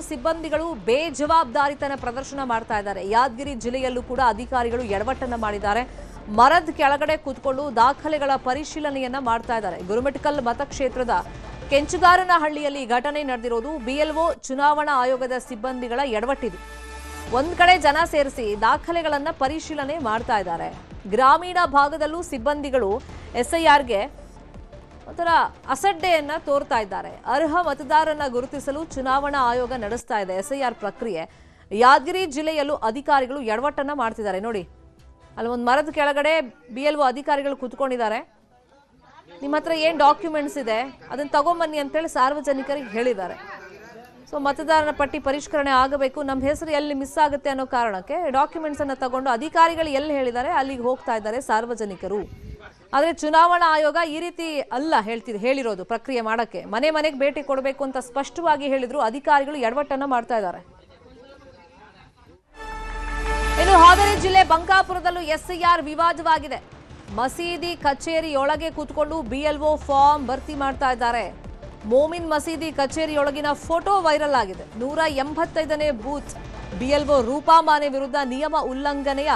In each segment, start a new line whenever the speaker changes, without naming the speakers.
ಸಿಬ್ಬಂದಿಗಳು ಬೇಜವಾಬ್ದಾರಿತನ ಪ್ರದರ್ಶನ ಮಾಡ್ತಾ ಇದ್ದಾರೆ. ಯಾದಗಿರಿ ಜಿಲ್ಲೆಯಲ್ಲೂ ಕೂಡ ಅಧಿಕಾರಿಗಳು ಎಡವಟ್ಟನ್ನ ಮಾಡಿದ್ದಾರೆ. ಮರದ ಕೆಳಗಡೆ ಕೂತ್ಕೊಂಡು ದಾಖಲೆಗಳ ಪರಿಶೀಲನೆಯನ್ನ ಮಾಡ್ತಾ ಇದ್ದಾರೆ. ಗುರುಮಿಠಕಲ್ ಮತಕ್ಷೇತ್ರದ ಕೆಂಚುಗಾರನಹಳ್ಳಿಯಲ್ಲಿ ಘಟನೆ ನಡೆದಿರೋದು ಬಿಎಲ್ಒ ಚುನಾವಣಾ ಆಯೋಗದ ಸಿಬ್ಬಂದಿಗಳ ಎಡವಟ್ಟಿದೆ. ಒಂದ್ ಕಡೆ ಜನ ಸೇರಿಸಿ ದಾಖಲೆಗಳನ್ನ ಪರಿಶೀಲನೆ ಮಾಡ್ತಾ ಇದ್ದಾರೆ. ಗ್ರಾಮೀಣ ಭಾಗದಲ್ಲೂ ಸಿಬ್ಬಂದಿಗಳು ಎಸ್ಐಆರ್ಗೆ ಒಂಥರ ಅಸಡ್ಡೆಯನ್ನ ತೋರ್ತಾ ಇದ್ದಾರೆ. ಅರ್ಹ ಮತದಾರರನ್ನ ಗುರುತಿಸಲು ಚುನಾವಣಾ ಆಯೋಗ ನಡೆಸ್ತಾ ಇದೆ ಎಸ್ಐಆರ್ ಪ್ರಕ್ರಿಯೆ. ಯಾದಗಿರಿ ಜಿಲ್ಲೆಯಲ್ಲೂ ಅಧಿಕಾರಿಗಳು ಎಡವಟ್ಟನ್ನ ಮಾಡ್ತಿದ್ದಾರೆ. ನೋಡಿ, ಅಲ್ಲಿ ಒಂದು ಮರದ ಕೆಳಗಡೆ ಬಿಎಲ್ಒ ಅಧಿಕಾರಿಗಳು ಕೂತ್ಕೊಂಡಿದ್ದಾರೆ. ನಿಮ್ಮ ಹತ್ರ ಏನ್ ಡಾಕ್ಯುಮೆಂಟ್ಸ್ ಇದೆ ಅದನ್ನ ತಗೊಂಬನ್ನಿ ಅಂತೇಳಿ ಸಾರ್ವಜನಿಕರಿಗೆ ಹೇಳಿದ್ದಾರೆ. ಸೊ ಮತದಾರರ ಪಟ್ಟಿ ಪರಿಷ್ಕರಣೆ ಆಗಬೇಕು, ನಮ್ಮ ಹೆಸರು ಎಲ್ಲಿ ಮಿಸ್ ಆಗುತ್ತೆ ಅನ್ನೋ ಕಾರಣಕ್ಕೆ ಡಾಕ್ಯುಮೆಂಟ್ಸ್ ಅನ್ನ ತಗೊಂಡು ಅಧಿಕಾರಿಗಳು ಎಲ್ಲಿ ಹೇಳಿದ್ದಾರೆ ಅಲ್ಲಿಗೆ ಹೋಗ್ತಾ ಇದ್ದಾರೆ ಸಾರ್ವಜನಿಕರು. ಆದರೆ ಚುನಾವಣಾ ಆಯೋಗ ಈ ರೀತಿ ಅಲ್ಲ ಹೇಳಿರೋದು ಪ್ರಕ್ರಿಯೆ ಮಾಡಕ್ಕೆ. ಮನೆ ಮನೆಗೆ ಭೇಟಿ ಕೊಡಬೇಕು ಅಂತ ಸ್ಪಷ್ಟವಾಗಿ ಹೇಳಿದ್ರು. ಅಧಿಕಾರಿಗಳು ಎಡವಟ್ಟನ್ನ ಮಾಡ್ತಾ ಇದ್ದಾರೆ. ಇನ್ನು ಹಾವೇರಿ ಜಿಲ್ಲೆ ಬಂಕಾಪುರದಲ್ಲೂ ಎಸ್ಐಆರ್ ವಿವಾದವಾಗಿದೆ. ಮಸೀದಿ ಕಚೇರಿಯೊಳಗೆ ಕೂತ್ಕೊಂಡು ಬಿಎಲ್ಒ ಫಾರ್ಮ್ ಭರ್ತಿ ಮಾಡ್ತಾ ಇದ್ದಾರೆ. ಮೋಮಿನ್ ಮಸೀದಿ ಕಚೇರಿಯೊಳಗಿನ ಫೋಟೋ ವೈರಲ್ ಆಗಿದೆ. 185ನೇ ಬೂತ್ ಬಿಎಲ್ಒ ರೂಪಾ ಮಾನೆ ವಿರುದ್ಧ ನಿಯಮ ಉಲ್ಲಂಘನೆಯ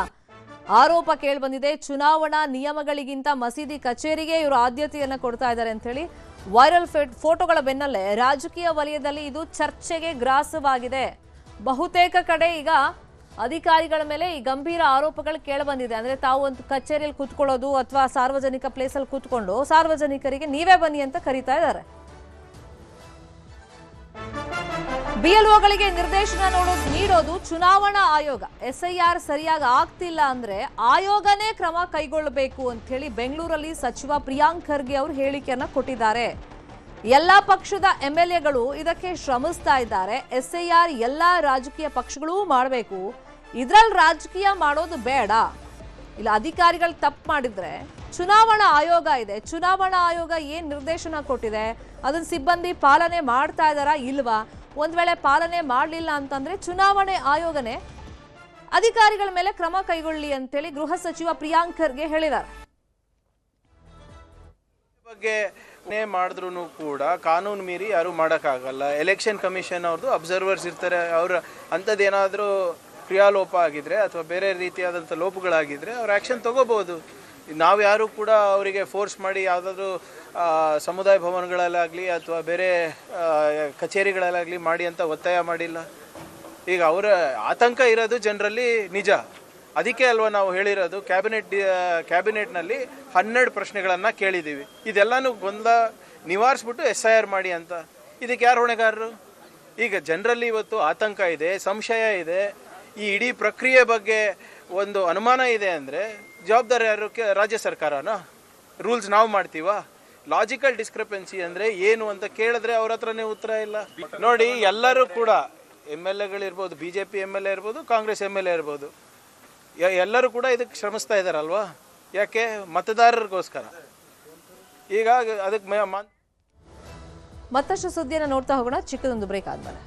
ಆರೋಪ ಕೇಳಿಬಂದಿದೆ. ಚುನಾವಣಾ ನಿಯಮಗಳಿಗಿಂತ ಮಸೀದಿ ಕಚೇರಿಗೆ ಇವರು ಆದ್ಯತೆಯನ್ನ ಕೊಡ್ತಾ ಇದ್ದಾರೆ ಅಂತ ಹೇಳಿ ವೈರಲ್ ಫೋಟೋಗಳ ಬೆನ್ನಲ್ಲೇ ರಾಜಕೀಯ ವಲಯದಲ್ಲಿ ಇದು ಚರ್ಚೆಗೆ ಗ್ರಾಸವಾಗಿದೆ. ಬಹುತೇಕ ಕಡೆ ಈಗ ಅಧಿಕಾರಿಗಳ ಮೇಲೆ ಈ ಗಂಭೀರ ಆರೋಪಗಳು ಕೇಳಿಬಂದಿದೆ. ಅಂದ್ರೆ ತಾವು ಒಂದು ಕಚೇರಿಯಲ್ಲಿ ಕೂತ್ಕೊಳ್ಳೋದು ಅಥವಾ ಸಾರ್ವಜನಿಕ ಪ್ಲೇಸಲ್ಲಿ ಕೂತ್ಕೊಂಡು ಸಾರ್ವಜನಿಕರಿಗೆ ನೀವೇ ಬನ್ನಿ ಅಂತ ಕರೀತಾ ಇದ್ದಾರೆ. ಬಿಎಲ್ಒಗಳಿಗೆ ನಿರ್ದೇಶನ ನೀಡೋದು ಚುನಾವಣಾ ಆಯೋಗ. ಎಸ್ಐಆರ್ ಸರಿಯಾಗಿ ಆಗ್ತಿಲ್ಲ ಅಂದ್ರೆ ಆಯೋಗನೇ ಕ್ರಮ ಕೈಗೊಳ್ಳಬೇಕು ಅಂತ ಹೇಳಿ ಬೆಂಗಳೂರಲ್ಲಿ ಸಚಿವ ಪ್ರಿಯಾಂಕ್ ಖರ್ಗೆ ಅವರು ಹೇಳಿಕೆಯನ್ನ ಕೊಟ್ಟಿದ್ದಾರೆ. ಎಲ್ಲಾ ಪಕ್ಷದ ಎಂಎಲ್ಎಗಳು ಇದಕ್ಕೆ ಶ್ರಮಿಸ್ತಾ ಇದ್ದಾರೆ. ಎಸ್ಐಆರ್ ಎಲ್ಲಾ ರಾಜಕೀಯ ಪಕ್ಷಗಳೂ ಮಾಡಬೇಕು, ಇದ್ರಲ್ಲಿ ರಾಜಕೀಯ ಮಾಡೋದು ಬೇಡ. ಇಲ್ಲ ಅಧಿಕಾರಿಗಳು ತಪ್ಪು ಮಾಡಿದ್ರೆ ಚುನಾವಣಾ ಆಯೋಗ ಇದೆ. ಚುನಾವಣಾ ಆಯೋಗ ಏನ್ ನಿರ್ದೇಶನ ಕೊಟ್ಟಿದೆ ಅದನ್ನ ಸಿಬ್ಬಂದಿ ಪಾಲನೆ ಮಾಡ್ತಾ ಇದ್ದಾರಾ ಇಲ್ವಾ? ಒಂದ್ ವೇಳೆ ಪಾಲನೆ ಮಾಡಲಿಲ್ಲ ಅಂತಂದ್ರೆ ಚುನಾವಣೆ ಆಯೋಗನೇ ಅಧಿಕಾರಿಗಳ ಮೇಲೆ ಕ್ರಮ ಕೈಗೊಳ್ಳಿ ಅಂತೇಳಿ ಗೃಹ ಸಚಿವ ಪ್ರಿಯಾಂಕ್ ಖರ್ಗೆ ಹೇಳಿದ್ದಾರೆ.
ಬಗ್ಗೆ ಮಾಡಿದ್ರು ಕೂಡ ಕಾನೂನು ಮೀರಿ ಯಾರು ಮಾಡೋಕ್ಕಾಗಲ್ಲ. ಎಲೆಕ್ಷನ್ ಕಮಿಷನ್ ಅವ್ರದ್ದು ಅಬ್ಸರ್ವರ್ಸ್ ಇರ್ತಾರೆ. ಅವ್ರ ಅಂಥದ್ದೇನಾದರೂ ಕ್ರಿಯಾಲೋಪ ಆಗಿದ್ರೆ ಅಥವಾ ಬೇರೆ ರೀತಿಯಾದಂಥ ಲೋಪಗಳಾಗಿದ್ರೆ ಅವ್ರು ಆ್ಯಕ್ಷನ್ ತಗೋಬಹುದು. ನಾವು ಯಾರು ಕೂಡ ಅವರಿಗೆ ಫೋರ್ಸ್ ಮಾಡಿ ಯಾವುದಾದ್ರೂ ಸಮುದಾಯ ಭವನಗಳಲ್ಲಾಗಲಿ ಅಥವಾ ಬೇರೆ ಕಚೇರಿಗಳಲ್ಲಾಗಲಿ ಮಾಡಿ ಅಂತ ಒತ್ತಾಯ ಮಾಡಿಲ್ಲ. ಈಗ ಅವರ ಆತಂಕ ಇರೋದು ಜನರಲ್ಲಿ ನಿಜ. ಅದಕ್ಕೆ ಅಲ್ವಾ ನಾವು ಹೇಳಿರೋದು ಕ್ಯಾಬಿನೆಟ್ನಲ್ಲಿ 12 ಪ್ರಶ್ನೆಗಳನ್ನು ಕೇಳಿದ್ದೀವಿ. ಇದೆಲ್ಲನೂ ಗೊಂದಲ ನಿವಾರಿಸ್ಬಿಟ್ಟು SIR ಮಾಡಿ ಅಂತ. ಇದಕ್ಕೆ ಯಾರು ಹೊಣೆಗಾರರು? ಈಗ ಜನರಲ್ಲಿ ಇವತ್ತು ಆತಂಕ ಇದೆ, ಸಂಶಯ ಇದೆ. ಈ ಇಡೀ ಪ್ರಕ್ರಿಯೆ ಬಗ್ಗೆ ಒಂದು ಅನುಮಾನ ಇದೆ ಅಂದರೆ ಜವಾಬ್ದಾರಿ ಯಾರು? ರಾಜ್ಯ ಸರ್ಕಾರನ? ರೂಲ್ಸ್ ನಾವು ಮಾಡ್ತೀವಾ? ಲಾಜಿಕಲ್ ಡಿಸ್ಕ್ರಿಪೆನ್ಸಿ ಅಂದರೆ ಏನು ಅಂತ ಕೇಳಿದ್ರೆ ಅವ್ರ ಹತ್ರನೇ ಉತ್ತರ ಇಲ್ಲ. ನೋಡಿ, ಎಲ್ಲರೂ ಕೂಡ MLAಗಳಿರ್ಬೋದು, BJP MLA ಇರ್ಬೋದು, ಕಾಂಗ್ರೆಸ್ MLA ಇರ್ಬೋದು, ಎಲ್ಲರೂ ಕೂಡ ಇದಕ್ಕೆ ಶ್ರಮಿಸ್ತಾ ಇದ್ದಾರಲ್ವಾ? ಯಾಕೆ? ಮತದಾರರಿಗೋಸ್ಕರ. ಈಗ ಅದಕ್ಕೆ
ಮತ್ತಷ್ಟು ಸುದ್ದಿಯನ್ನು ನೋಡ್ತಾ ಹೋಗೋಣ. ಚಿಕ್ಕದೊಂದು ಬ್ರೇಕ್ ಆದ್ಮೇಲೆ